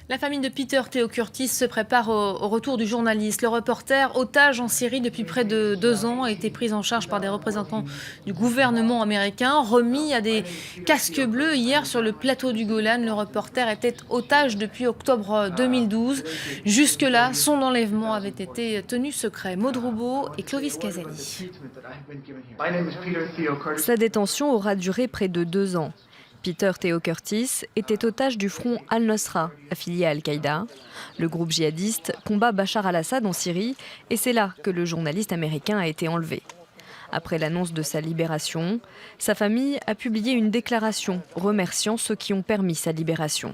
La famille de Peter Theo Curtis se prépare au retour du journaliste. Le reporter, otage en Syrie depuis près de 2 ans, a été pris en charge par des représentants du gouvernement américain, remis à des casques bleus hier sur le plateau du Golan. Le reporter était otage depuis octobre 2012. Jusque-là, son enlèvement avait été tenu secret. Maud Roubaud et Clovis Casali. Sa détention aura duré près de 2 ans. Peter Theo Curtis était otage du front Al-Nosra, affilié à Al-Qaïda. Le groupe djihadiste combat Bachar al-Assad en Syrie et c'est là que le journaliste américain a été enlevé. Après l'annonce de sa libération, sa famille a publié une déclaration remerciant ceux qui ont permis sa libération.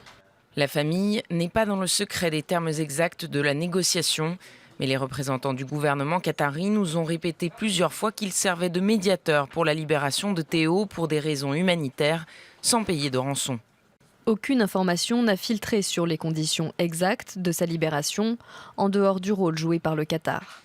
La famille n'est pas dans le secret des termes exacts de la négociation, mais les représentants du gouvernement qatari nous ont répété plusieurs fois qu'ils servaient de médiateurs pour la libération de Theo pour des raisons humanitaires, sans payer de rançon. Aucune information n'a filtré sur les conditions exactes de sa libération, en dehors du rôle joué par le Qatar.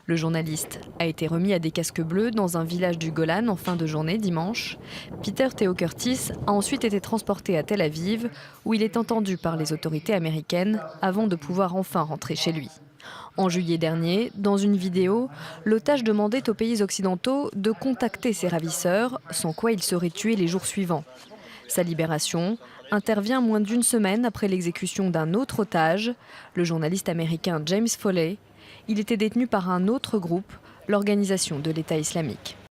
Le journaliste a été remis à des casques bleus dans un village du Golan en fin de journée dimanche. Peter Theo Curtis a ensuite été transporté à Tel Aviv, où il est entendu par les autorités américaines avant de pouvoir enfin rentrer chez lui. En juillet dernier, dans une vidéo, l'otage demandait aux pays occidentaux de contacter ses ravisseurs, sans quoi il serait tué les jours suivants. Sa libération intervient moins d'une semaine après l'exécution d'un autre otage, le journaliste américain James Foley. Il était détenu par un autre groupe, l'Organisation de l'État islamique.